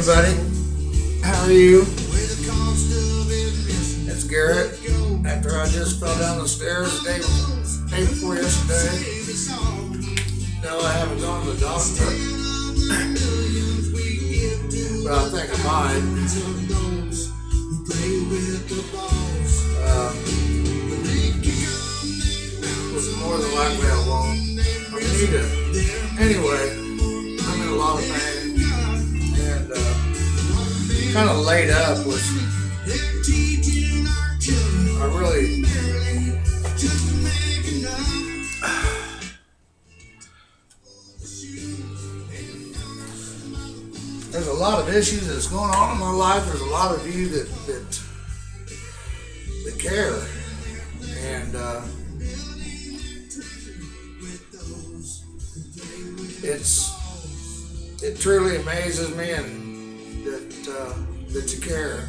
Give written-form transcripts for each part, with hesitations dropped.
everybody. How are you? It's Garrett. After I just fell down the stairs the day before yesterday. No, I haven't gone to the doctor. But I think I might. More than likely I won't. I need it. Anyway, I'm in a lot of pain. And kind of laid up with, I really, there's a lot of issues that's going on in my life. There's a lot of you that care. And it truly amazes me and that you care.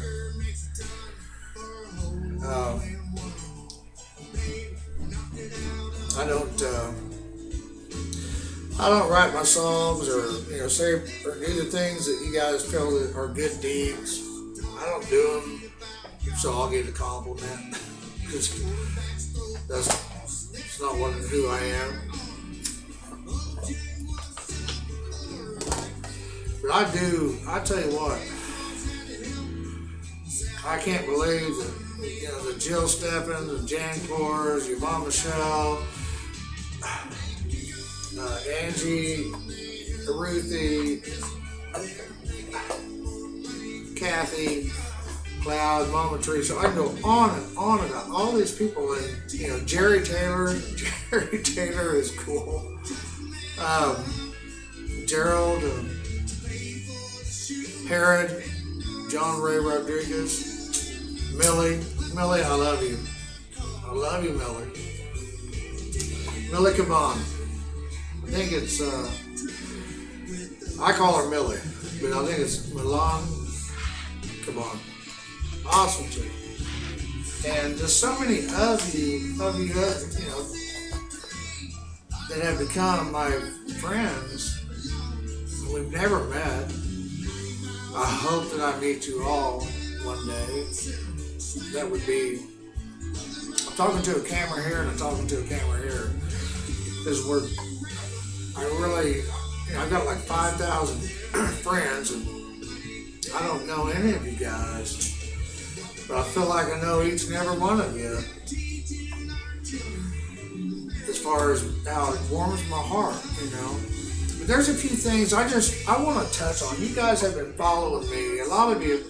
I don't write my songs or say or do the things that you guys feel that are good deeds. I don't do them, so I'll get a compliment because it's not who I am. But I tell you what, I can't believe that, the Jill Stephens, the Jan Kors, Yvonne Michelle, Angie, Ruthie, Kathy, Cloud, Mama Teresa. I can go on and on about all these people. And, Jerry Taylor. Jerry Taylor is cool. Gerald, Herod, John Ray Rodriguez, Millie, I love you. I love you, Millie. Millie Caban. I think it's, I call her Millie, but I think it's Milan Caban. Awesome chick. And just so many of you that have become my friends. We've never met. I hope that I meet you all one day. That would be, I'm talking to a camera here and I'm talking to a camera here. Because I've got like 5,000 friends and I don't know any of you guys. But I feel like I know each and every one of you. As far as how it warms my heart, But there's a few things I want to touch on. You guys have been following me. A lot of you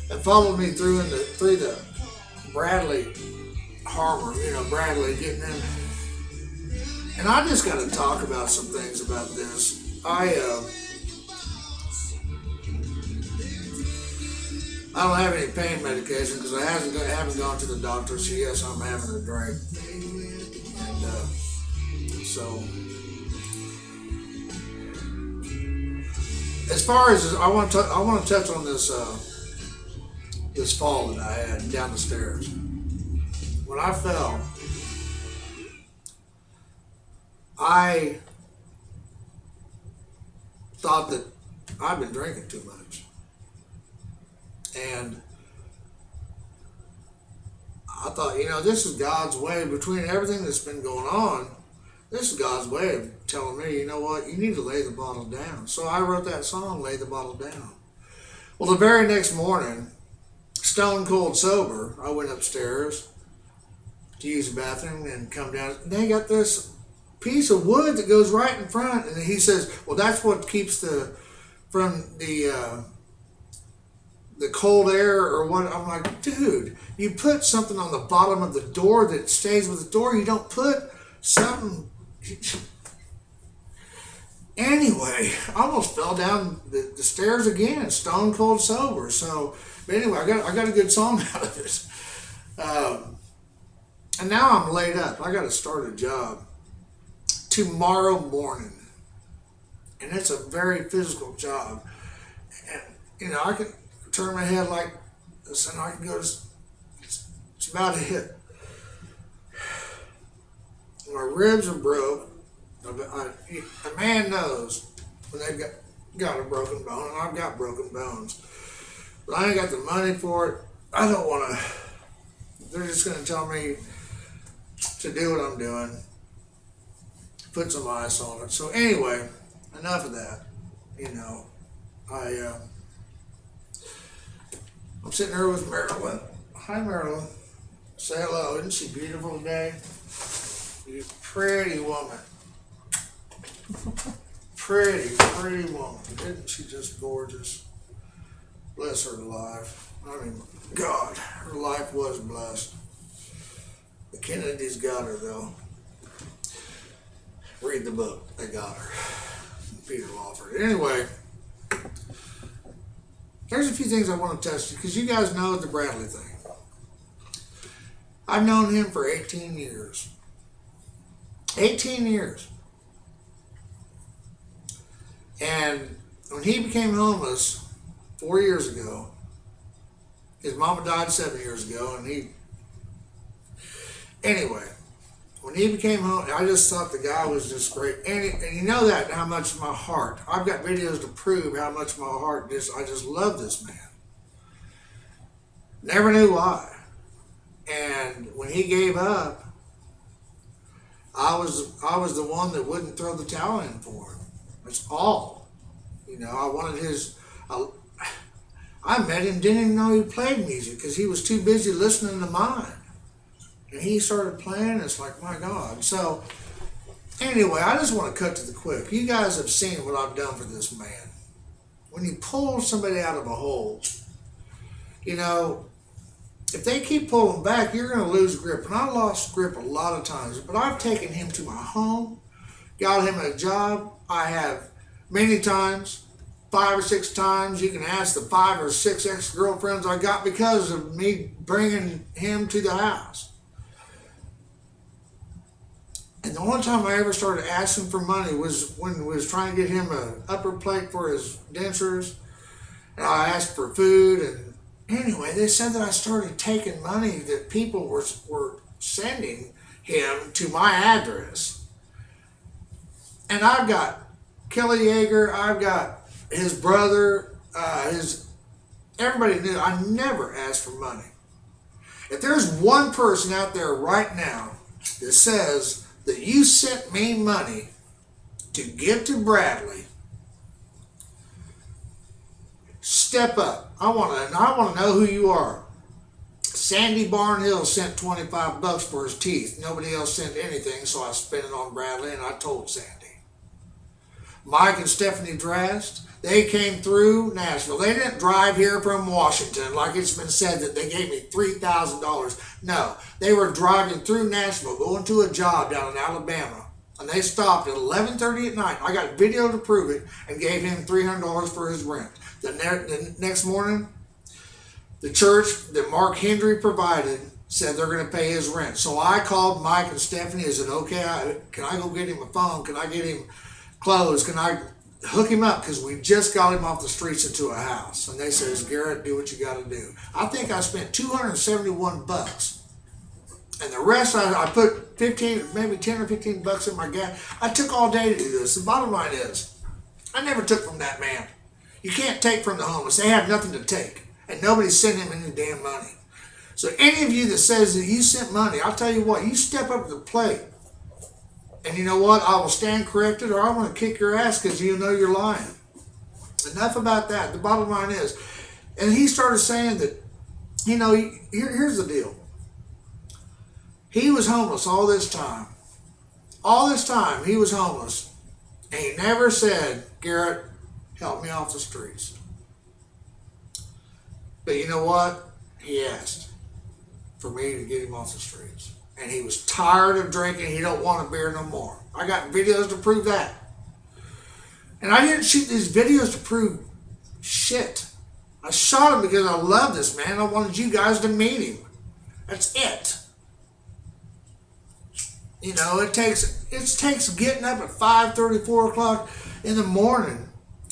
have followed me through the Bradley Harbor, Bradley getting in. And I just got to talk about some things about this. I don't have any pain medication because I haven't gone to the doctor. So yes, I'm having a drink. And so. As far as I want to touch on this fall that I had down the stairs. When I fell, I thought that I've been drinking too much, and I thought, this is God's way. Between everything that's been going on, this is God's way of telling me, you know what, you need to lay the bottle down. So I wrote that song, Lay the Bottle Down. Well, the very next morning, stone cold sober, I went upstairs to use the bathroom and come down. And they got this piece of wood that goes right in front. And he says, well, that's what keeps the cold air or what. I'm like, dude, you put something on the bottom of the door that stays with the door. You don't put something. Anyway, I almost fell down the stairs again, stone cold sober. So, but anyway, I got a good song out of this. And now I'm laid up. I got to start a job tomorrow morning, and it's a very physical job. And I can turn my head like this, and I can go. It's about to hit. My ribs are broke. A man knows when they've got got a broken bone, and I've got broken bones. But I ain't got the money for it. I don't want to. They're just going to tell me to do what I'm doing. Put some ice on it. So anyway, enough of that. You know, I'm sitting here with Marilyn. Hi, Marilyn. Say hello. Isn't she beautiful today? You pretty woman. Pretty woman. Isn't she just gorgeous? Bless her life. I mean, God, her life was blessed. The Kennedys got her, though. Read the book. They got her. Peter Lawford. Anyway, there's a few things I want to test you, because you guys know the Bradley thing. I've known him for 18 years. 18 years. And when he became homeless 4 years ago, his mama died 7 years ago, and anyway, when he became home, I just thought the guy was just great. And you know that, how much my heart, I've got videos to prove how much my heart I just love this man. Never knew why. And when he gave up, I was the one that wouldn't throw the towel in for him. That's all. You know, I wanted I met him, didn't even know he played music because he was too busy listening to mine. And he started playing, it's like, my God. So, anyway, I just want to cut to the quick. You guys have seen what I've done for this man. When you pull somebody out of a hole, you know, if they keep pulling back, you're going to lose grip. And I lost grip a lot of times. But I've taken him to my home, got him a job. I have many times, 5 or 6 times. You can ask the 5 or 6 ex-girlfriends I got because of me bringing him to the house. And the only time I ever started asking for money was when we was trying to get him an upper plate for his dentures. And I asked for food. And anyway, they said that I started taking money that people were sending him to my address. And I've got Kelly Yeager, I've got his brother, everybody knew I never asked for money. If there's one person out there right now that says that you sent me money to give to Bradley, step up. I want to know who you are. Sandy Barnhill sent $25 for his teeth. Nobody else sent anything, so I spent it on Bradley, and I told Sandy. Mike and Stephanie Drast, they came through Nashville. They didn't drive here from Washington like it's been said that they gave me $3,000. No, they were driving through Nashville, going to a job down in Alabama. And they stopped at 11:30 at night. I got video to prove it, and gave him $300 for his rent. The next morning, the church that Mark Hendry provided said they're going to pay his rent. So I called Mike and Stephanie and said, okay, can I go get him a phone? Can I get him clothes? Can I hook him up? Because we just got him off the streets into a house. And they says, Garrett, do what you got to do. I think I spent $271. And the rest, I put 15, maybe 10 or 15 bucks in my gas. I took all day to do this. The bottom line is, I never took from that man. You can't take from the homeless. They have nothing to take. And nobody sent him any damn money. So any of you that says that you sent money, I'll tell you what, you step up to the plate. And you know what? I will stand corrected, or I'm going to kick your ass because you know you're lying. Enough about that. The bottom line is, and he started saying that, you know, here's the deal. He was homeless all this time. All this time he was homeless. And he never said, Garrett, help me off the streets. But you know what? He asked for me to get him off the streets. And he was tired of drinking. He don't want a beer no more. I got videos to prove that. And I didn't shoot these videos to prove shit. I shot him because I love this man. I wanted you guys to meet him. That's it. You know, it takes getting up at 5:30, 4 o'clock in the morning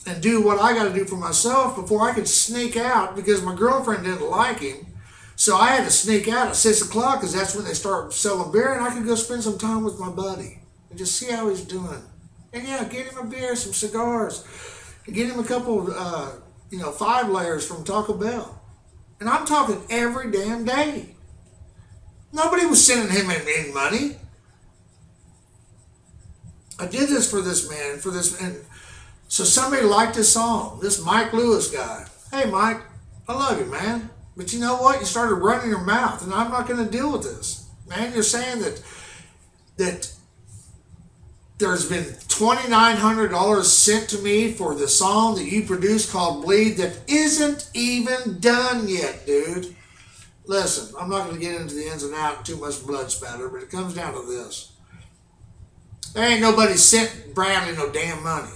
and do what I got to do for myself before I could sneak out because my girlfriend didn't like him. So I had to sneak out at 6 o'clock because that's when they start selling beer, and I could go spend some time with my buddy and just see how he's doing. And yeah, get him a beer, some cigars. Get him a couple, 5 layers from Taco Bell. And I'm talking every damn day. Nobody was sending him any money. I did this for this man, and so somebody liked his song, this Mike Lewis guy. Hey, Mike, I love you, man. But you know what? You started running your mouth, and I'm not going to deal with this. Man, you're saying that there's been $2,900 sent to me for the song that you produced called Bleed that isn't even done yet, dude. Listen, I'm not going to get into the ins and outs and too much blood spatter, but it comes down to this. There ain't nobody sent Bradley no damn money.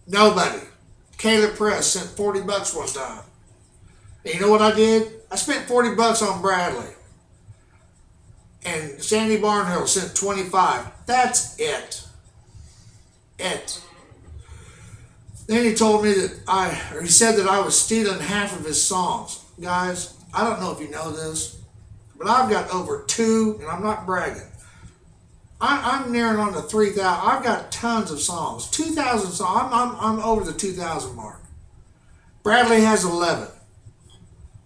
Nobody. Caleb Press sent $40 one time. And you know what I did? I spent $40 on Bradley. And Sandy Barnhill sent $25. That's it. Then he told me he said that I was stealing half of his songs. Guys, I don't know if you know this, but I've got over 2, and I'm not bragging. I'm nearing on to 3,000. I've got tons of songs. 2,000 songs. I'm over the 2,000 mark. Bradley has 11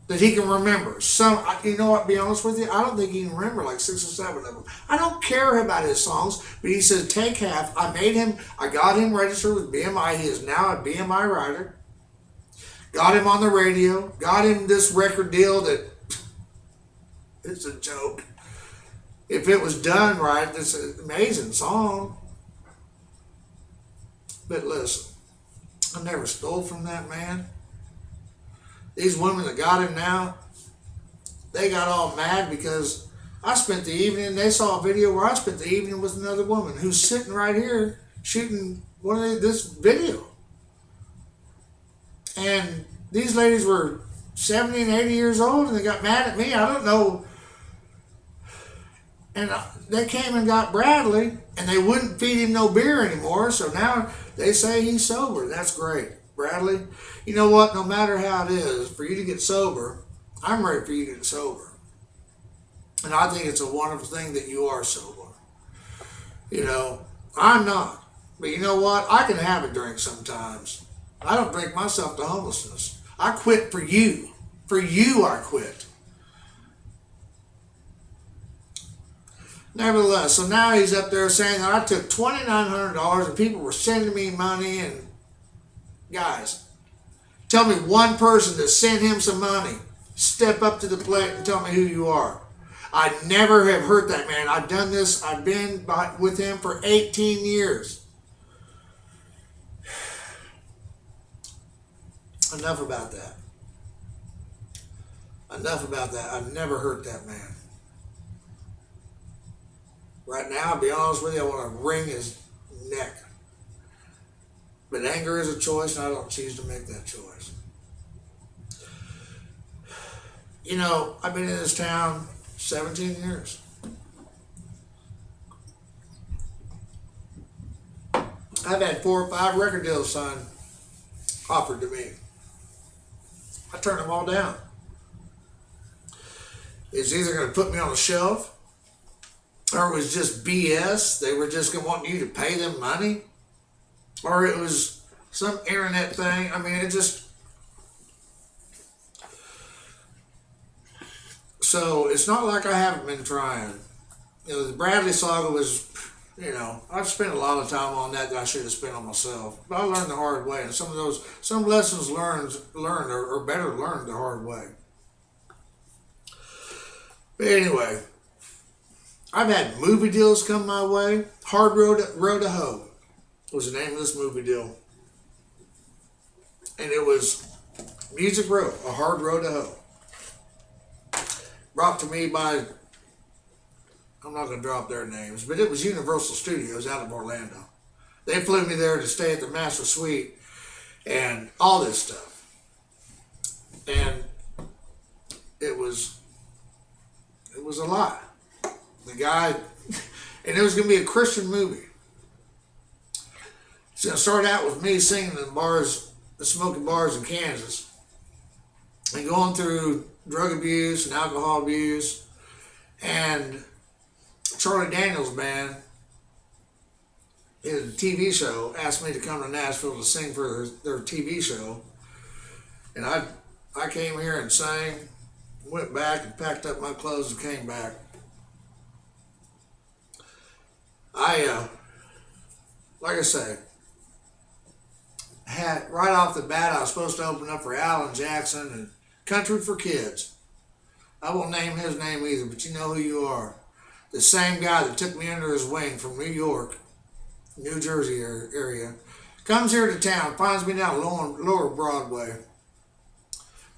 that he can remember. Some, you know what, be honest with you, I don't think he can remember like 6 or 7 of them. I don't care about his songs, but he said take half. I got him registered with BMI. He is now a BMI writer. Got him on the radio. Got him this record deal that it's a joke. If it was done right, it's an amazing song. But listen, I never stole from that man. These women that got him now, they got all mad because I spent the evening, they saw a video where I spent the evening with another woman who's sitting right here shooting this video. And these ladies were 70 and 80 years old and they got mad at me. I don't know. And they came and got Bradley and they wouldn't feed him no beer anymore. So now they say he's sober. That's great. Bradley, you know what? No matter how it is, for you to get sober, I'm ready for you to get sober. And I think it's a wonderful thing that you are sober. You know, I'm not. But you know what? I can have a drink sometimes. I don't drink myself to homelessness. I quit for you. For you, I quit. Nevertheless, so now he's up there saying that I took $2,900 and people were sending me money. And guys, tell me one person that sent him some money. Step up to the plate and tell me who you are. I never have hurt that man. I've done this. I've been with him for 18 years. Enough about that. Enough about that. I've never hurt that man. Right now, I'll be honest with you, I want to wring his neck. But anger is a choice, and I don't choose to make that choice. You know, I've been in this town 17 years. I've had 4 or 5 record deals signed, offered to me. I turned them all down. It's either going to put me on a shelf, or it was just BS. They were just going to want you to pay them money. Or it was some internet thing. I mean, it just... So, it's not like I haven't been trying. You know, the Bradley saga was, you know, I've spent a lot of time on that I should have spent on myself. But I learned the hard way. And some lessons learned are better learned the hard way. But anyway, I've had movie deals come my way. Hard Road to Hoe was the name of this movie deal. And it was Music Row, A Hard Road to Hoe. Brought to me by, I'm not going to drop their names, but it was Universal Studios out of Orlando. They flew me there to stay at the Master Suite and all this stuff. And it was a lot. The guy, and it was going to be a Christian movie. It's going to start out with me singing in bars, the smoking bars in Kansas, and going through drug abuse and alcohol abuse, and Charlie Daniels band his TV show, asked me to come to Nashville to sing for their TV show. And I came here and sang, went back and packed up my clothes and came back. Like I say, had right off the bat, I was supposed to open up for Alan Jackson and Country for Kids. I won't name his name either, but you know who you are. The same guy that took me under his wing from New York, New Jersey area, comes here to town, finds me down Lower Broadway,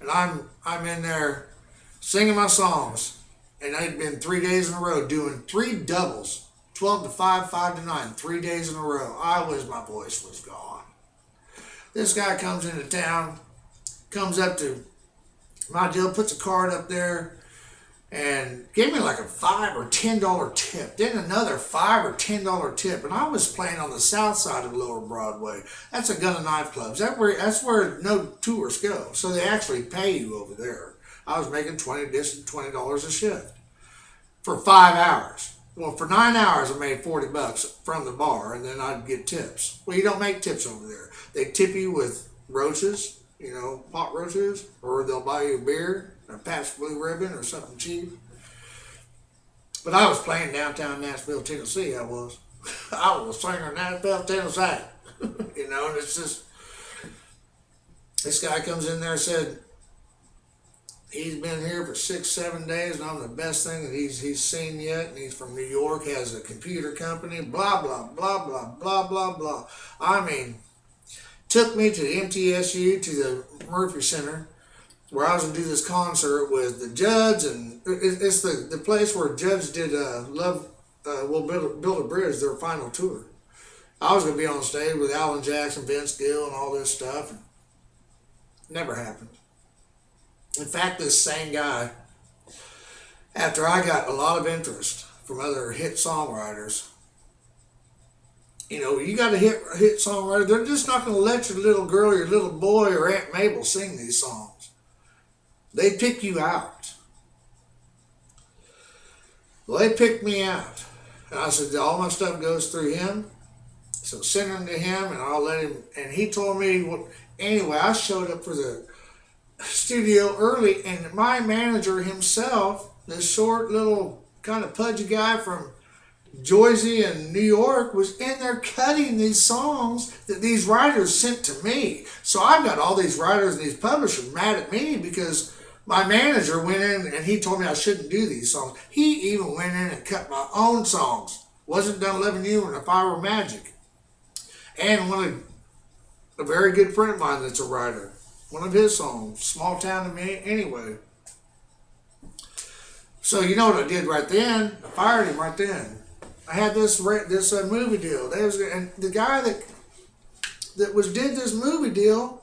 and I'm in there singing my songs, and I'd been 3 days in a row doing 3 doubles, 12 to 5, 5 to 9, 3 days in a row. My voice was gone. This guy comes into town, comes up to my deal, puts a card up there, and gave me like a $5 or $10 tip. Then another $5 or $10 tip, and I was playing on the south side of Lower Broadway. That's a gun and knife clubs. That's where no tours go. So they actually pay you over there. I was making $20 a shift for 5 hours. Well, for 9 hours, I made $40 from the bar, and then I'd get tips. Well, you don't make tips over there. They tip you with roaches, pot roaches, or they'll buy you a beer, a Pabst Blue Ribbon, or something cheap. But I was playing downtown Nashville, Tennessee. I was a singer in Nashville, Tennessee. And it's just, this guy comes in there and said, he's been here for 6-7 days, and I'm the best thing that he's seen yet. And he's from New York, has a computer company, blah, blah, blah, blah, blah, blah, blah. I mean, took me to the MTSU, to the Murphy Center, where I was going to do this concert with the Judds. And it's the place where Judds did Love Will Build a Bridge, their final tour. I was going to be on stage with Alan Jackson, Vince Gill, and all this stuff. And never happened. In fact, this same guy, after I got a lot of interest from other hit songwriters, you got a hit songwriter, they're just not going to let your little girl, your little boy, or Aunt Mabel sing these songs. They pick you out. Well, they picked me out. And I said, all my stuff goes through him. So send them to him, and I'll let him. And he told me, anyway, I showed up for the studio early, and my manager himself, this short little kind of pudgy guy from Jersey and New York, was in there cutting these songs that these writers sent to me. So I've got all these writers and these publishers mad at me because my manager went in and he told me I shouldn't do these songs. He even went in and cut my own songs. Wasn't Done Loving You and If I Were Magic. And a very good friend of mine that's a writer, one of his songs, Small Town to Me Anyway. So you know what I did right then? I fired him right then. I had this movie deal. And the guy that did this movie deal,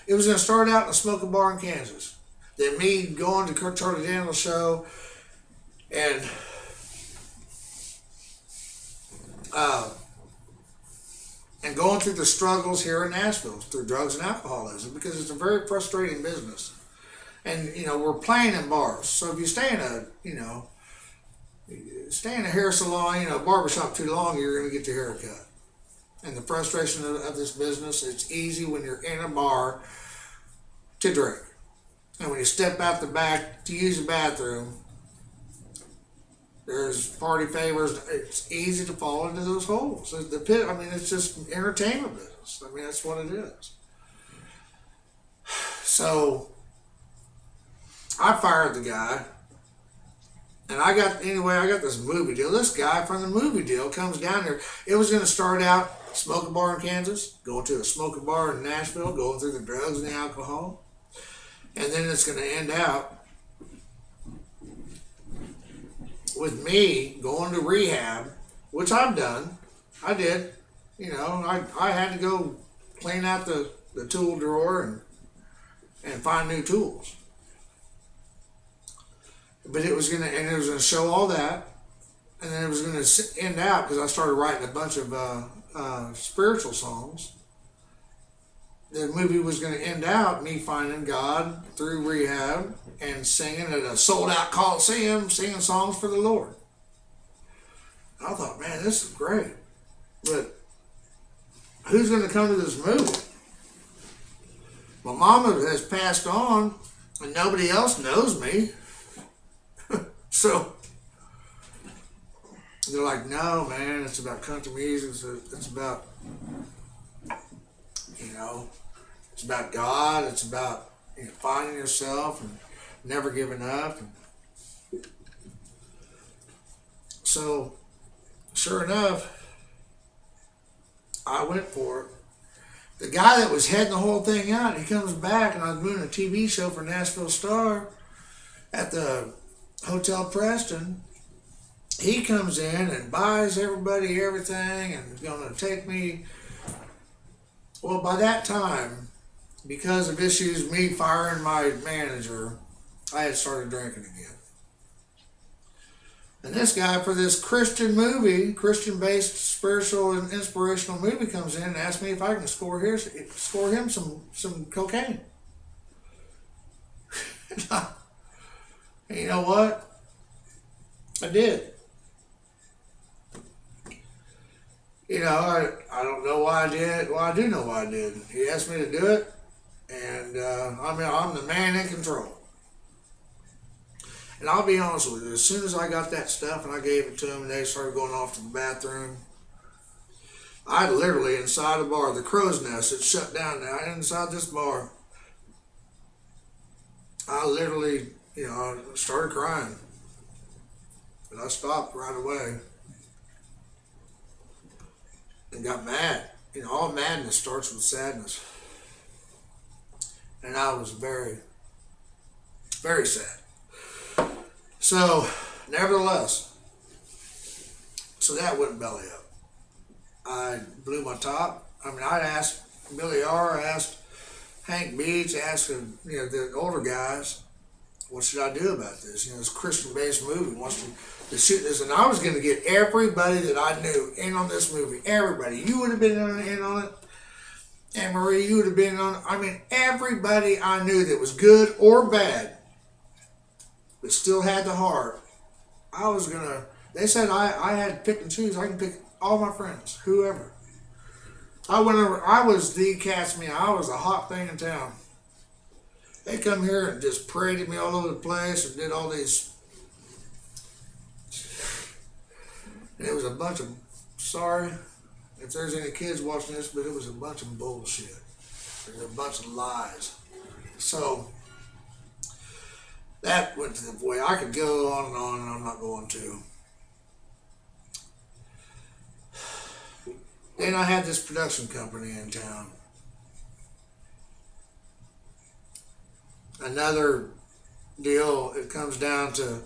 it was going to start out in a smoking bar in Kansas. Then me going to Charlie Daniels' show and going through the struggles here in Nashville through drugs and alcoholism, because it's a very frustrating business. And we're playing in bars, so if you stay in a hair salon, barbershop too long, you're going to get your hair cut. And the frustration of this business, it's easy when you're in a bar to drink. And when you step out the back to use the bathroom, there's party favors. It's easy to fall into those holes. The pit. It's just entertainment business. That's what it is. So I fired the guy, and I got this movie deal. This guy from the movie deal comes down here. It was going to start out smoking bar in Kansas, going to a smoking bar in Nashville, going through the drugs and the alcohol, and then it's going to end out with me going to rehab, which I've done. I did. I had to go clean out the tool drawer and find new tools. But it was gonna show all that, and then it was gonna end out because I started writing a bunch of spiritual songs. The movie was gonna end out me finding God through rehab and singing at a sold-out Coliseum, singing songs for the Lord. I thought, man, this is great. But who's going to come to this movie? My mama has passed on, and nobody else knows me. So they're like, no, man, it's about country music. It's about, it's about God. It's about finding yourself and never giving up. And so, sure enough, I went for it. The guy that was heading the whole thing out, he comes back, and I was doing a TV show for Nashville Star at the Hotel Preston. He comes in and buys everybody everything and is going to take me. Well, by that time, because of issues, me firing my manager, I had started drinking again. And this guy, for this Christian movie, Christian-based spiritual and inspirational movie, comes in and asks me if I can score him some cocaine. And you know what? I did. I don't know why I did. Well, I do know why I did. He asked me to do it, and I'm the man in control. And I'll be honest with you, as soon as I got that stuff and I gave it to them and they started going off to the bathroom, I literally, inside the bar, the crow's nest, it's shut down now, inside this bar, I literally, I started crying. But I stopped right away and got mad. All madness starts with sadness. And I was very, very sad. So, nevertheless, that wouldn't belly up. I blew my top. I'd asked Billy R., I asked Hank Beach, I asked the older guys, what should I do about this? This Christian-based movie wants to shoot this, and I was going to get everybody that I knew in on this movie. Everybody. You would have been in on it. And Marie, you would have been on it. Everybody I knew that was good or bad, but still had the heart. They said I had to pick and choose. I can pick all my friends, whoever. I was the cat's meow. I was a hot thing in town. They come here and just paraded me all over the place and did all these. And it was a bunch of, sorry if there's any kids watching this, but it was a bunch of bullshit. It was a bunch of lies. So, that went to the void. I could go on and I'm not going to. Then I had this production company in town. Another deal, it comes down to,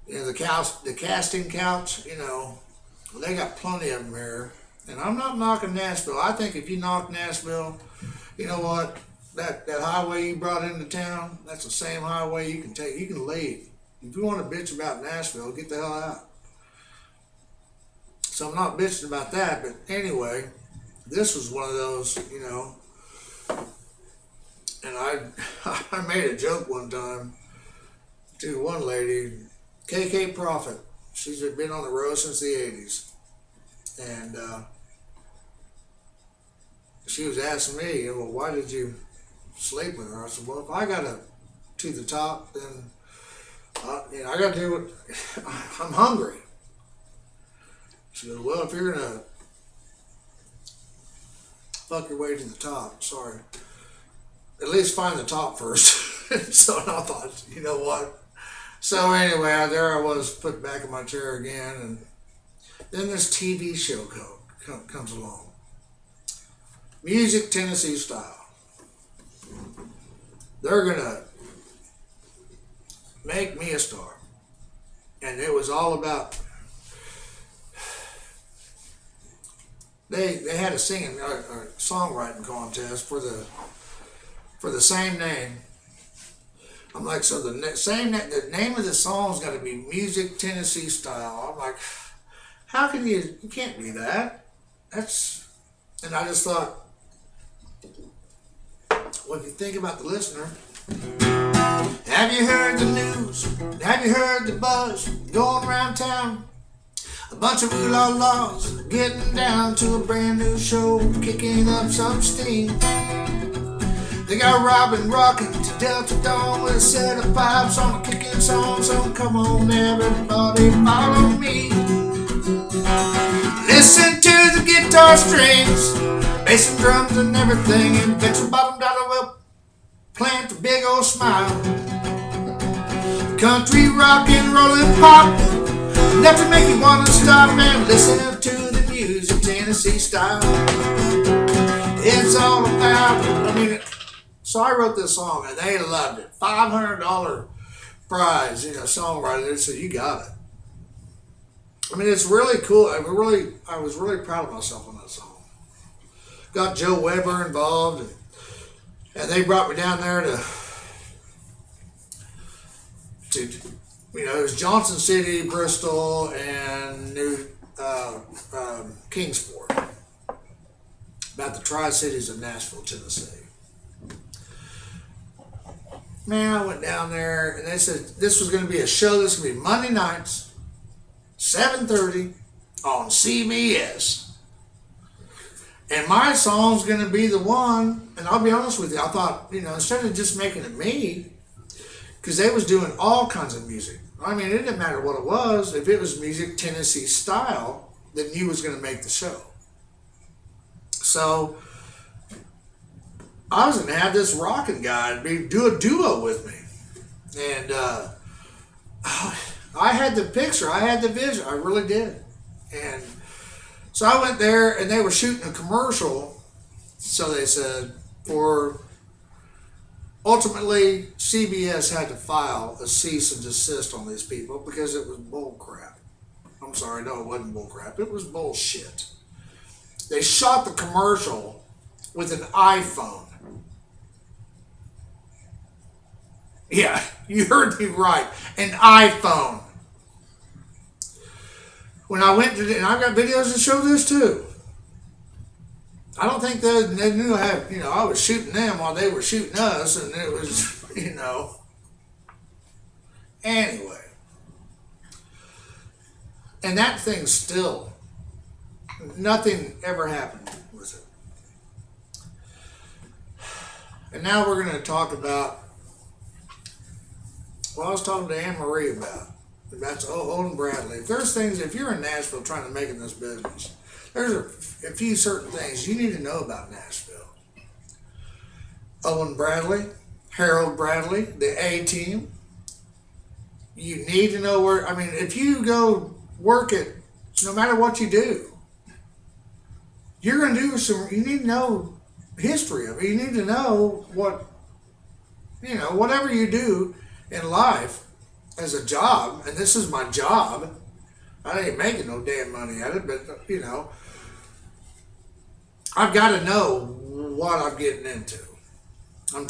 the casting couch, they got plenty of them here. And I'm not knocking Nashville. I think if you knock Nashville, you know what? That highway you brought into town, that's the same highway you can take. You can leave. If you want to bitch about Nashville, get the hell out. So I'm not bitching about that, but anyway, this was one of those, and I made a joke one time to one lady, KK Prophet. She's been on the road since the 80s. And she was asking me, well, why did you sleep with her? I said, well, if I got to the top, then I got to do it. I'm hungry. She goes, well, if you're going to fuck your way to the top, sorry, at least find the top first. So I thought, you know what? So anyway, there I was, put back in my chair again, and then this TV show comes along. Music Tennessee Style. They're going to make me a star. And it was all about, they had a singing, a songwriting contest for the same name. I'm like, so the name of the song's got to be Music Tennessee Style. I'm like, how can you can't do that. And I just thought, well, if you think about the listener, have you heard the news? Have you heard the buzz going around town A bunch of ooh-la-las getting down to a brand new show, kicking up some steam. They got Robin rocking to Delta Dawn with a set of pipes on a kicking song. So come on, everybody, follow me. Listen to the guitar strings, bass and drums and everything, and bet your bottom dollar will plant a big old smile. Country, rock, and rollin' pop, enough to make you wanna stop and listen to the music, Tennessee style. It's all about, so I wrote this song and they loved it. $500 prize, songwriter. They said, you got it. It's really cool. I was really proud of myself on that song. Got Joe Weber involved, and they brought me down there to it was Johnson City, Bristol, and New Kingsport, about the Tri-Cities of Nashville, Tennessee. Man, I went down there, and they said this was going to be a show. This was going to be Monday nights, 7:30 on CBS. And my song's going to be the one, and I'll be honest with you, I thought, instead of just making it me, because they was doing all kinds of music. It didn't matter what it was. If it was music Tennessee style, then you was going to make the show. So I was going to have this rocking guy do a duo with me. And I had the picture. I had the vision. I really did. And so I went there, and they were shooting a commercial, so they said, ultimately, CBS had to file a cease and desist on these people because it was bull crap. I'm sorry, no, it wasn't bull crap. It was bullshit. They shot the commercial with an iPhone. Yeah, you heard me right. An iPhone. When I went to, and I've got videos to show this too. I don't think they knew I was shooting them while they were shooting us, and it was, Anyway. And that thing still, nothing ever happened with it. And now we're going to talk about what I was talking to Anne Marie about. That's Owen Bradley. If you're in Nashville trying to make it in this business, there's a few certain things you need to know about Nashville. Owen Bradley, Harold Bradley, the A-Team. You need to know where, if you go work it, no matter what you do, you're going to do you need to know history of it. You need to know whatever you do in life as a job, and this is my job. I ain't making no damn money at it, but, I've got to know what I'm getting into. I'm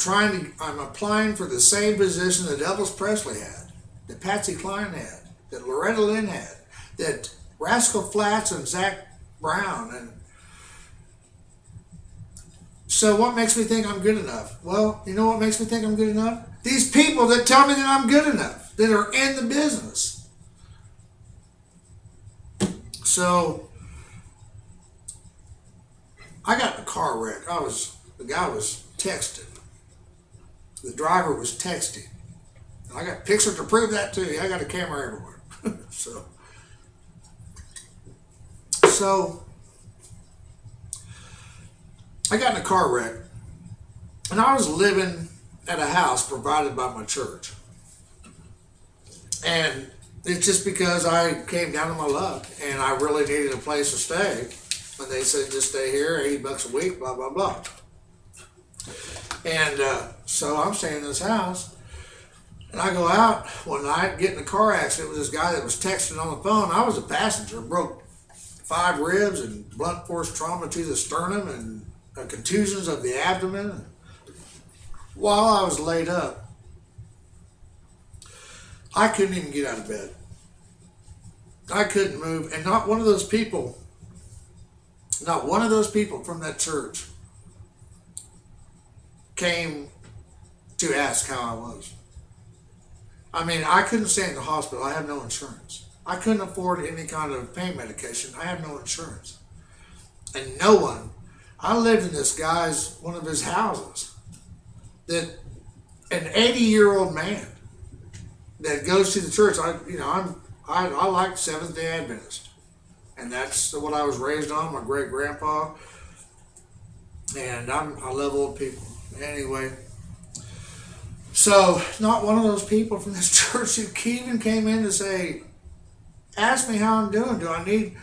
applying for the same position that Elvis Presley had, that Patsy Cline had, that Loretta Lynn had, that Rascal Flatts and Zach Brown. And so what makes me think I'm good enough? Well, you know what makes me think I'm good enough? These people that tell me that I'm good enough, that are in the business. So I got in a car wreck. The guy was texting. The driver was texting. I got pictures to prove that to you. I got a camera everywhere. So I got in a car wreck, and I was living at a house provided by my church. And it's just because I came down to my luck, and I really needed a place to stay. And they said, just stay here, $80 a week, blah, blah, blah. And so I'm staying in this house, and I go out one night, get in a car accident with this guy that was texting on the phone. I was a passenger, broke 5 ribs and blunt force trauma to the sternum and contusions of the abdomen. While I was laid up, I couldn't even get out of bed. I couldn't move, and not one of those people from that church came to ask how I was. I couldn't stay in the hospital. I have no insurance. I couldn't afford any kind of pain medication. I have no insurance. And no one, I lived in this guy's, one of his houses, that an 80-year-old man that goes to the church. I like Seventh Day Adventist, and that's what I was raised on. My great grandpa, and I love old people. Anyway, so not one of those people from this church who even came in to say, ask me how I'm doing. Do I need?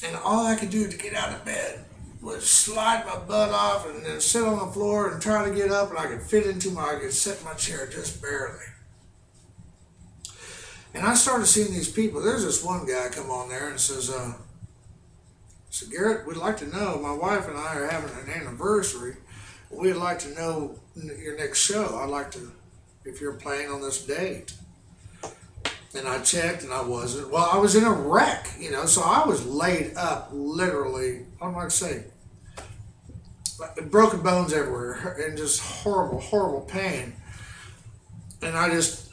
And all I could do to get out of bed was slide my butt off and then sit on the floor and try to get up, and I could I could sit in my chair just barely. And I started seeing these people. There's this one guy come on there and says, Garrett, we'd like to know, my wife and I are having an anniversary. We'd like to know your next show. I'd like to, if you're playing on this date. And I checked and I wasn't. Well, I was in a wreck, so I was laid up literally, I'm like say, broken bones everywhere and just horrible, horrible pain. And I just,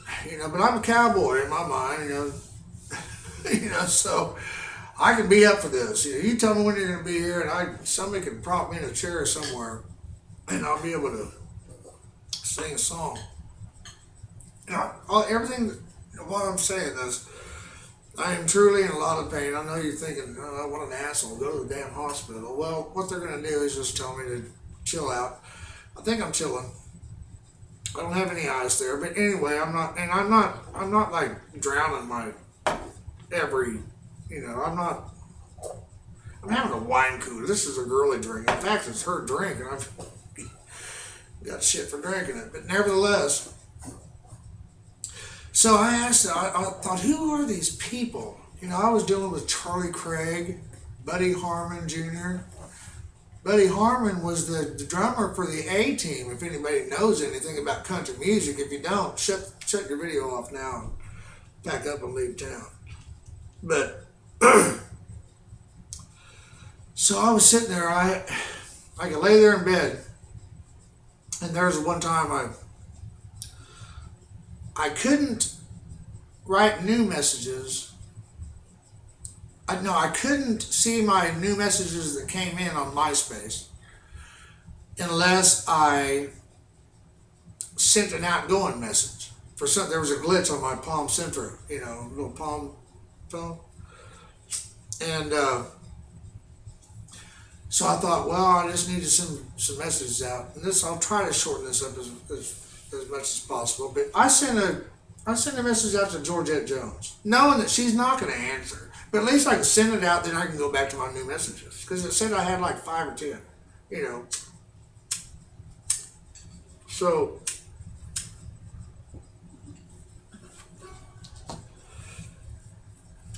but I'm a cowboy in my mind, so I can be up for this. You tell me when you're going to be here, and somebody can prop me in a chair somewhere, and I'll be able to sing a song. Everything. What I'm saying is, I am truly in a lot of pain. I know you're thinking, oh, what an asshole, go to the damn hospital. Well, what they're going to do is just tell me to chill out. I think I'm chilling. I don't have any ice there, but anyway, I'm not like drowning my every, I'm having a wine cooler. This is a girly drink. In fact, it's her drink, and I've got shit for drinking it. But nevertheless, so I asked, I thought, who are these people? I was dealing with Charlie Craig, Buddy Harmon Jr. Buddy Harmon was the drummer for the A-Team, if anybody knows anything about country music. If you don't, shut your video off now and pack up and leave town. But, so I was sitting there, I could lay there in bed, and there was one time I couldn't write new messages. I couldn't see my new messages that came in on MySpace unless I sent an outgoing message. There was a glitch on my Palm Centro, little Palm phone. And so I thought, well, I just need to send some messages out. And I'll try to shorten this up as much as possible. But I sent a message out to Georgette Jones, knowing that she's not going to answer. But at least I can send it out, then I can go back to my new messages. Because it said I had like 5 or 10, So,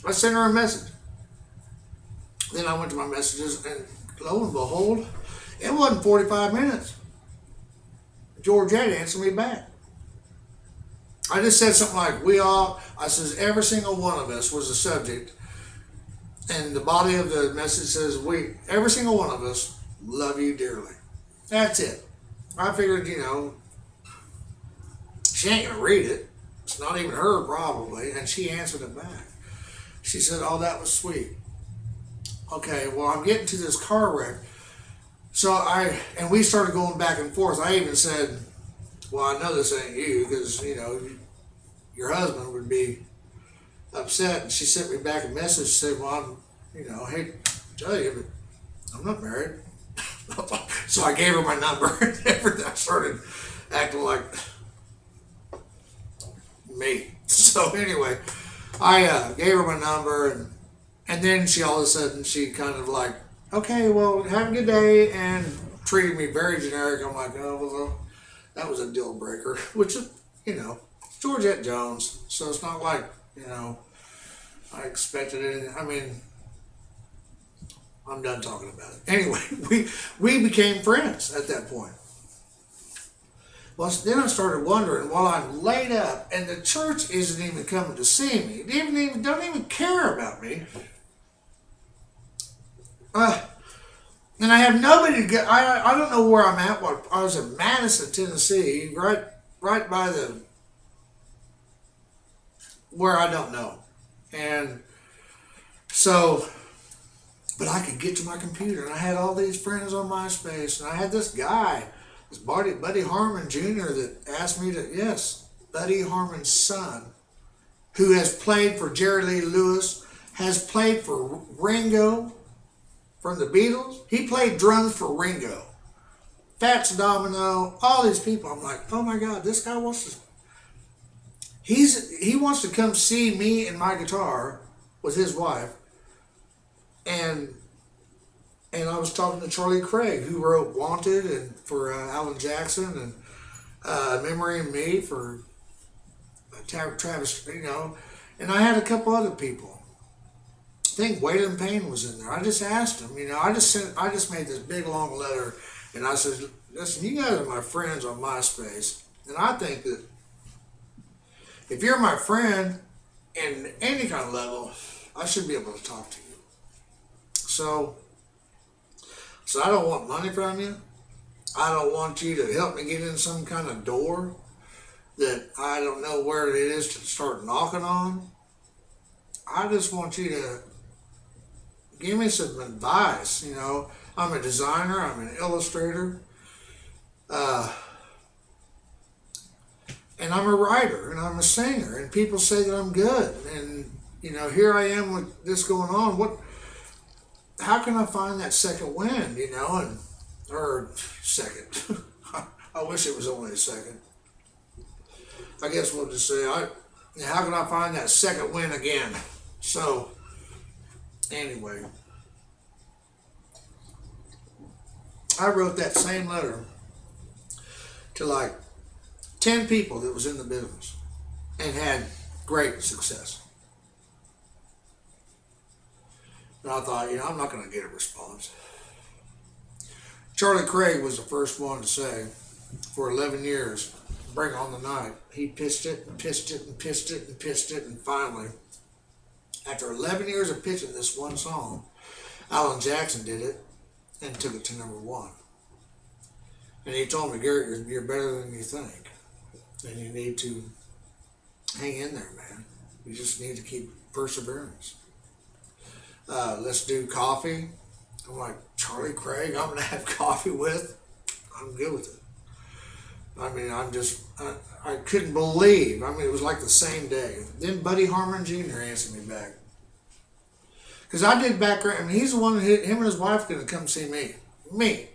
I sent her a message. Then I went to my messages, and lo and behold, it wasn't 45 minutes. Georgette answered me back. I just said something like, I says, every single one of us was the subject. And the body of the message says, every single one of us love you dearly. That's it. I figured, she ain't going to read it. It's not even her, probably. And she answered it back. She said, oh, that was sweet. Okay, well, I'm getting to this car wreck. And we started going back and forth. I even said, well, I know this ain't you, because, your husband would be upset. And she sent me back a message, said, well, I hate to tell you, but I'm not married. So I gave her my number, and everything. I started acting like me. So anyway, I gave her my number, and then she all of a sudden, she kind of like, okay, well, have a good day, and treated me very generic. I'm like, oh, well, that was a deal breaker, which is, it's Georgette Jones, so it's not like, I expected anything. I mean, I'm done talking about it. Anyway, we became friends at that point. Well, then I started wondering, while I'm laid up, and the church isn't even coming to see me, they don't even care about me. And I have nobody to get. I don't know where I'm at. I was in Madison, Tennessee, right by where I don't know. And so, but I could get to my computer, and I had all these friends on MySpace, and I had this guy, this Buddy Harmon Jr. that asked me to, yes, Buddy Harmon's son, who has played for Jerry Lee Lewis, has played for Ringo from the Beatles. He played drums for Ringo, Fats Domino, all these people. I'm like, oh my God, this guy wants to. He wants to come see me and my guitar with his wife, and I was talking to Charlie Craig, who wrote "Wanted" and for Alan Jackson, and "Memory of Me" for Travis, and I had a couple other people. I think Waylon Payne was in there. I just asked him, I just made this big long letter, and I said, listen, you guys are my friends on MySpace, and I think that if you're my friend in any kind of level, I should be able to talk to you. So I don't want money from you. I don't want you to help me get in some kind of door that I don't know where it is to start knocking on. I just want you to give me some advice. I'm a designer, I'm an illustrator, and I'm a writer, and I'm a singer, and people say that I'm good. And, here I am with this going on. How can I find that second wind, or second? I wish it was only a second. I guess we'll just say, how can I find that second win again? So, anyway, I wrote that same letter to like 10 people that was in the business and had great success. And I thought, I'm not going to get a response. Charlie Craig was the first one to say, for 11 years, Bring On the Night. He pitched it and pitched it and pitched it and pitched it, and finally, after 11 years of pitching this one song, Alan Jackson did it and took it to #1. And he told me, Garrett, you're better than you think, and you need to hang in there, man. You just need to keep perseverance. Let's do coffee. I'm like, Charlie Craig, I'm going to have coffee with? I'm good with it. I couldn't believe. It was like the same day. Then Buddy Harmon Jr. answered me back. Because I did background. He's the one that him and his wife going to come see me. Me.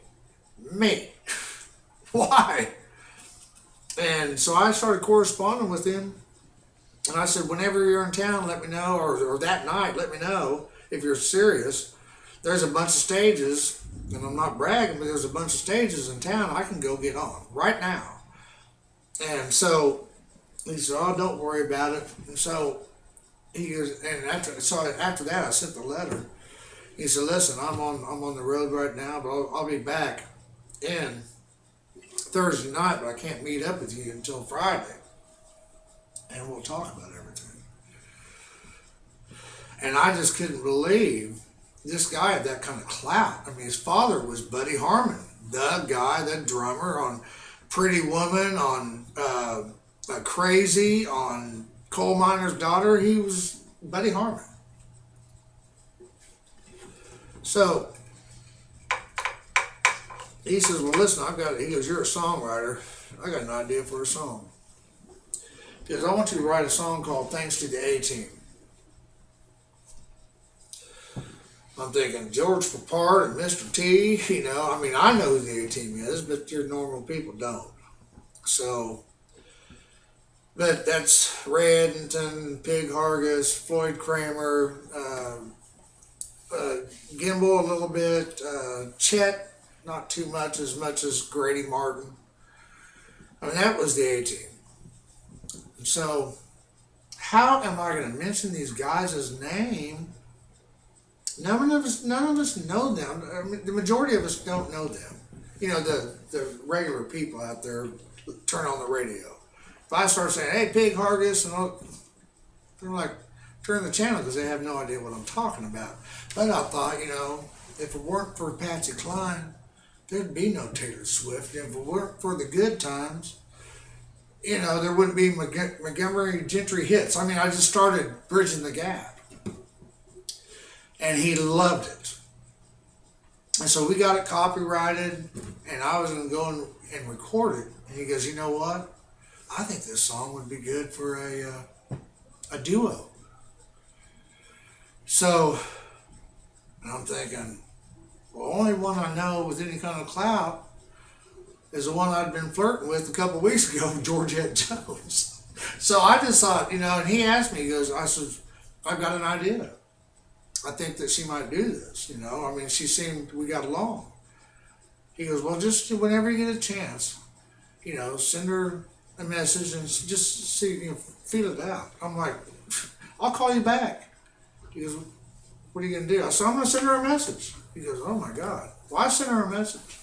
Why? And so I started corresponding with him. And I said, whenever you're in town, let me know. Or that night, let me know if you're serious. There's a bunch of stages, and I'm not bragging, but there's a bunch of stages in town I can go get on right now. And so he said, oh, don't worry about it. And so he goes, and after that, I sent the letter. He said, listen, I'm on the road right now, but I'll be back in Thursday night, but I can't meet up with you until Friday. And we'll talk about everything. And I just couldn't believe this guy had that kind of clout. His father was Buddy Harmon, the guy, the drummer on Pretty Woman, on Crazy, on Coal Miner's Daughter. He was Buddy Harmon. So he says, well, listen, he goes, you're a songwriter. I got an idea for a song. He goes, I want you to write a song called Thanks to the A-Team. I'm thinking George Papard and Mr. T, I know who the A-Team is, but your normal people don't. So, but that's Ray Edenton, Pig Hargis, Floyd Kramer, Gimbal a little bit, Chet, not too much as Grady Martin. That was the A-Team. So, how am I going to mention these guys' name? None of us know them. The majority of us don't know them. The regular people out there turn on the radio. If I start saying, hey, Pig Hargis, and all, they're like, turn the channel because they have no idea what I'm talking about. But I thought, if it weren't for Patsy Cline, there'd be no Taylor Swift. If it weren't for the good times, there wouldn't be Montgomery Gentry hits. I mean, I just started bridging the gap, and he loved it. And so we got it copyrighted, and I was going to go and record it. And he goes, you know what? I think this song would be good for a duo. So, and I'm thinking, well, only one I know with any kind of clout is the one I'd been flirting with a couple of weeks ago, Georgette Jones. So I just thought, and he asked me, he goes, I said, I've got an idea. I think that she might do this, I mean, we got along. He goes, well, just whenever you get a chance, send her a message and just see, feel it out. I'm like, I'll call you back. He goes, what are you going to do? I said, I'm going to send her a message. He goes, oh my God. Well, I sent her a message.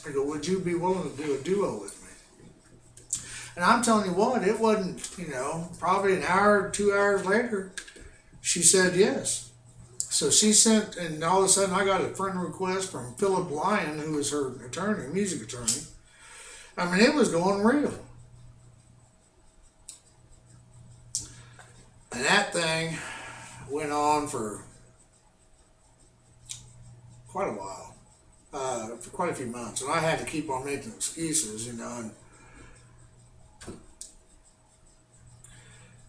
I go, would you be willing to do a duo with me? And I'm telling you what, it wasn't, probably an hour, 2 hours later, she said yes. So she sent, and all of a sudden I got a friend request from Philip Lyon, who is her attorney, music attorney. I mean, it was going real. And that thing went on for quite a while, for quite a few months. And I had to keep on making excuses,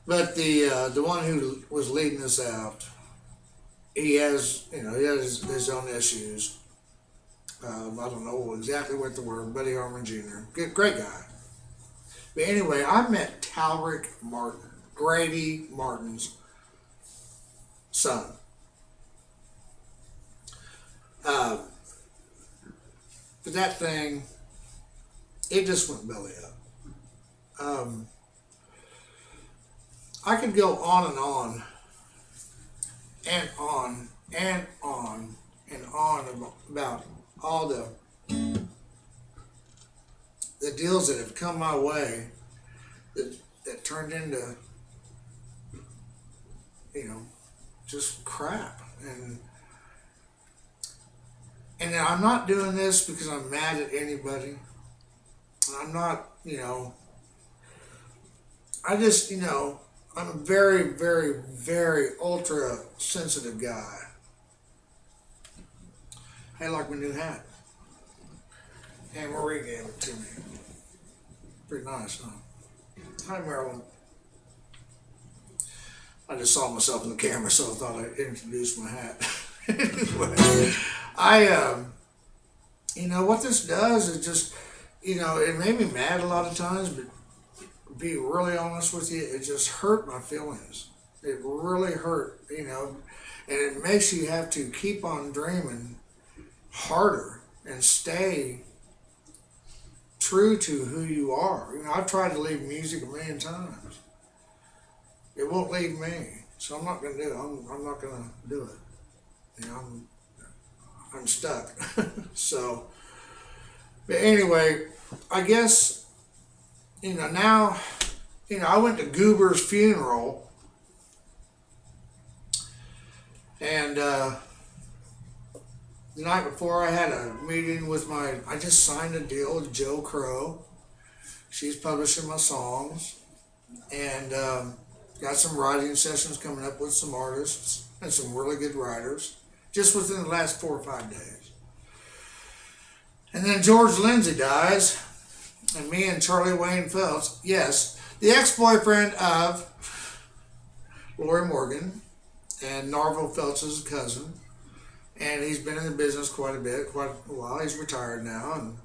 But the one who was leading us out, he has his own issues. I don't know exactly what the word, Buddy Harmon Jr. Great guy. But anyway, I met Talrick Martin, Grady Martin's son. But that thing, it just went belly up. I could go on and on and on and on and on about all the deals that have come my way that turned into just crap. And I'm not doing this because I'm mad at anybody. I'm not, I just, I'm a very, very, very ultra sensitive guy. I like my new hat. And Marie gave it to me. Pretty nice, huh? Hi, Marilyn. I just saw myself in the camera, so I thought I'd introduce my hat. Anyway, what this does is just, it made me mad a lot of times, but to be really honest with you, it just hurt my feelings. It really hurt, and it makes you have to keep on dreaming harder and stay true to who you are. I've tried to leave music a million times. It won't leave me, so I'm not going to do it. I'm not going to do it. I'm stuck. So, but anyway, I guess, now, I went to Goober's funeral, and the night before I had a meeting with I just signed a deal with Joe Crow. She's publishing my songs, and got some writing sessions coming up with some artists and some really good writers just within the last 4 or 5 days. And then George Lindsay dies, and me and Charlie Wayne Phelps, yes, the ex-boyfriend of Lori Morgan and Narville Phelps' cousin, and he's been in the business quite a while. He's retired now, and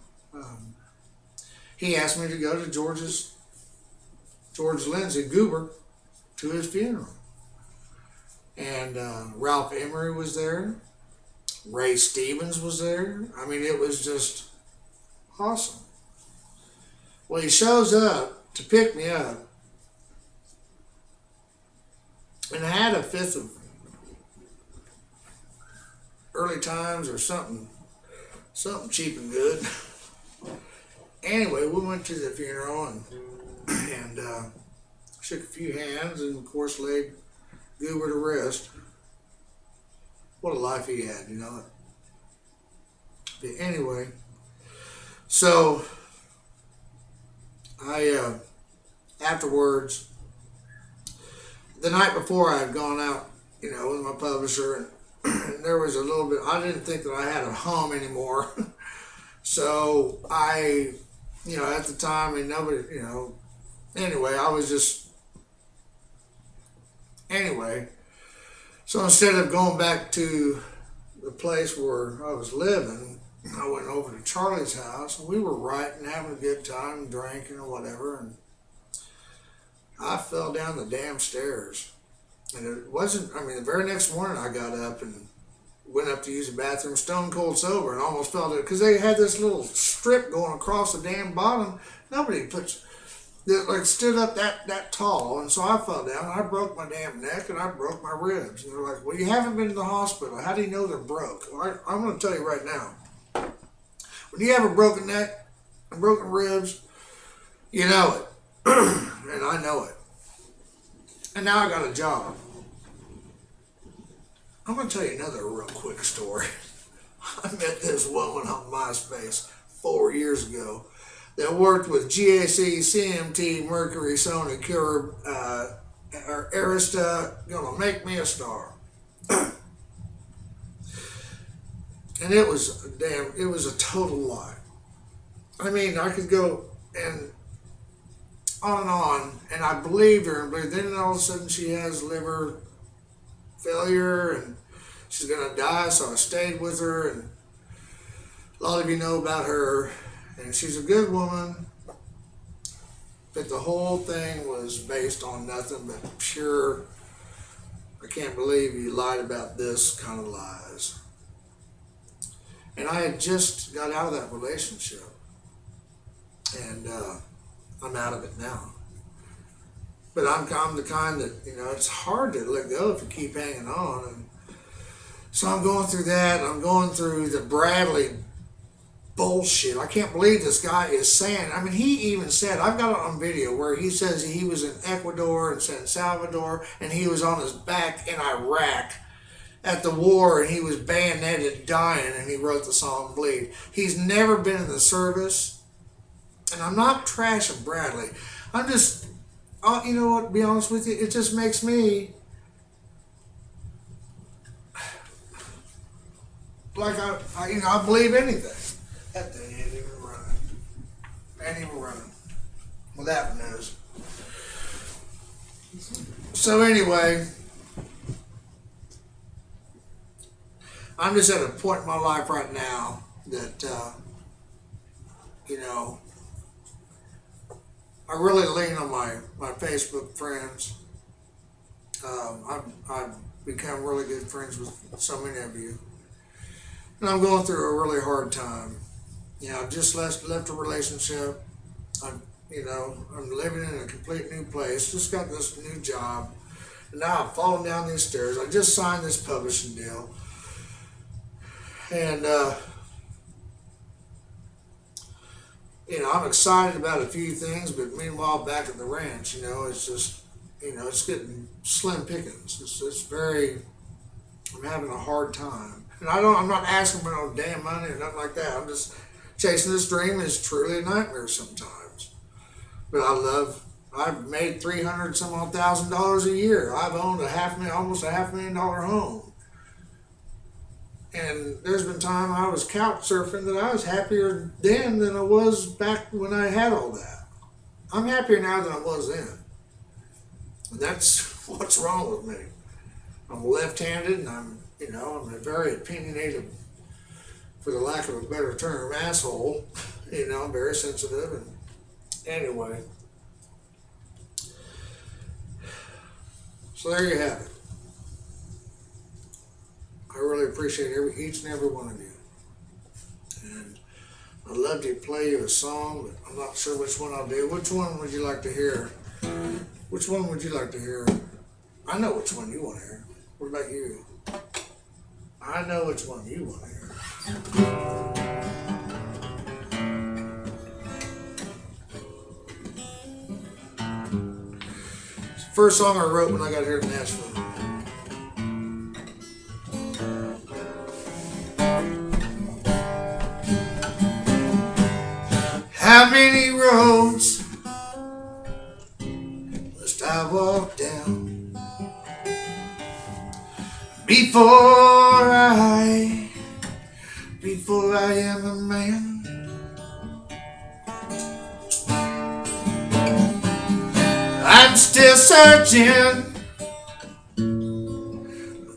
he asked me to go to George Lindsay Goober to his funeral. And Ralph Emery was there. Ray Stevens was there. I mean, it was just awesome. Well, he shows up to pick me up, and I had a fifth of early times or something cheap and good. Anyway, we went to the funeral and shook a few hands, and of course laid Goober to rest. What a life he had, But anyway, so I afterwards, the night before I had gone out, with my publisher, and there was a little bit, I didn't think that I had a hum anymore. So at the time, nobody, anyway, I was just, anyway. So instead of going back to the place where I was living, I went over to Charlie's house, and we were writing, having a good time, drinking or whatever, and I fell down the damn stairs. And it wasn't, the very next morning I got up and went up to use the bathroom, stone cold sober, and almost fell down, because they had this little strip going across the damn bottom. Nobody puts, that stood up that tall, and so I fell down, and I broke my damn neck, and I broke my ribs. And they're like, well, you haven't been to the hospital. How do you know they're broke? Well, I'm going to tell you right now. When you have a broken neck and broken ribs, you know it. And I know it. And now I got a job. I'm going to tell you another real quick story. I met this woman on MySpace 4 years ago that worked with GAC, CMT, Mercury, Sony, Cure, Arista, gonna make me a star. And it was a total lie. I could go and on, and I believed her, but then all of a sudden she has liver failure and she's gonna die, so I stayed with her, and a lot of you know about her, and she's a good woman, but the whole thing was based on nothing but pure, I can't believe you lied about this kind of lies. And I had just got out of that relationship, and I'm out of it now. But I'm the kind that, it's hard to let go if you keep hanging on. And so I'm going through that. I'm going through the Bradley bullshit. I can't believe this guy is saying, he even said, I've got it on video where he says he was in Ecuador and San Salvador, and he was on his back in Iraq at the war, and he was bayoneted dying, and he wrote the song Bleed. He's never been in the service, and I'm not trashing Bradley. I'm just, you know what, to be honest with you, it just makes me like I believe anything. That thing ain't even running. Ain't even running. Well, that one is. So anyway, I'm just at a point in my life right now that, I really lean on my Facebook friends. I've become really good friends with so many of you. And I'm going through a really hard time. I've just left a relationship. I'm living in a complete new place. Just got this new job. And now I'm falling down these stairs. I just signed this publishing deal. And, I'm excited about a few things, but meanwhile, back at the ranch, it's just, it's getting slim pickings. It's very, I'm having a hard time. And I'm not asking for no damn money or nothing like that. I'm just chasing this dream. Is truly a nightmare sometimes. But I've made $300,000 a year. I've owned almost a $500,000 home. And there's been time I was couch surfing that I was happier then than I was back when I had all that. I'm happier now than I was then. And that's what's wrong with me. I'm left-handed, and I'm a very opinionated, for the lack of a better term, asshole. I'm very sensitive. And anyway, so there you have it. I really appreciate each and every one of you. And I'd love to play you a song, but I'm not sure which one I'll do. Which one would you like to hear? Which one would you like to hear? I know which one you want to hear. What about you? I know which one you want to hear. It's the first song I wrote when I got here to Nashville. How many roads before I am a man. I'm still searching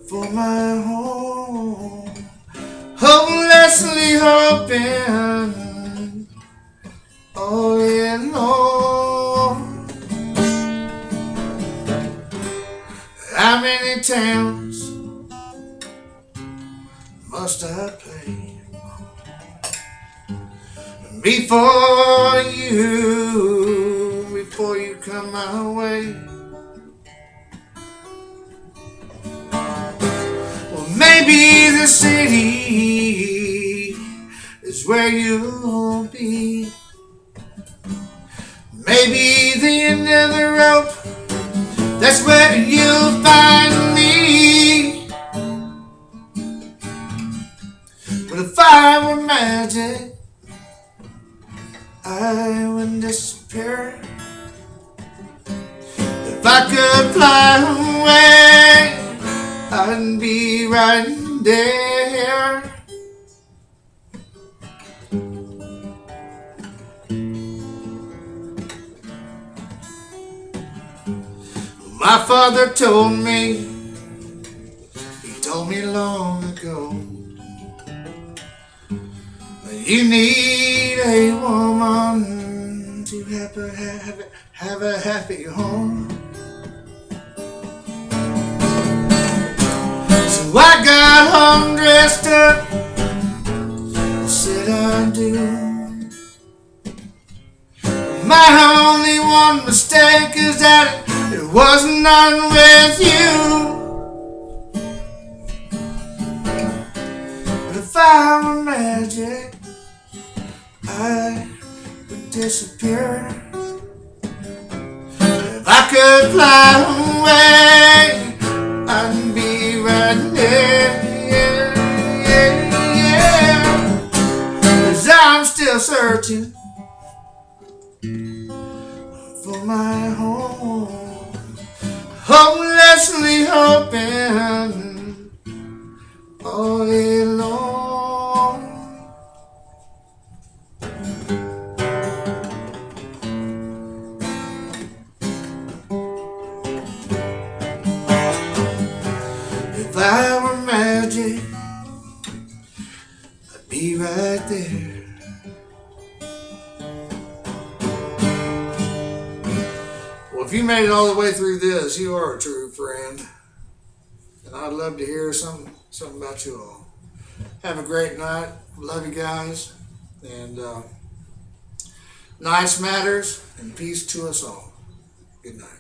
for my home, hopelessly hoping all alone. How many towns must I play before you come my way? Well, maybe the city is where you'll be. Maybe the end of the rope, that's where you'll find me. But if I were magic, I would disappear. If I could fly away, I'd be right there. My father told me, he told me long ago, you need a woman to have a happy home. So I got home dressed up and said I do. My only one mistake is that it wasn't on with you. But if I were magic, I would disappear. If I could fly away, I'd be right there. 'Cause I'm still searching for my home, hopelessly hoping all alone. If I were magic, I'd be right there. Well, if you made it all the way through this, you are a true friend. And I'd love to hear something about you all. Have a great night. Love you guys. And nice matters and peace to us all. Good night.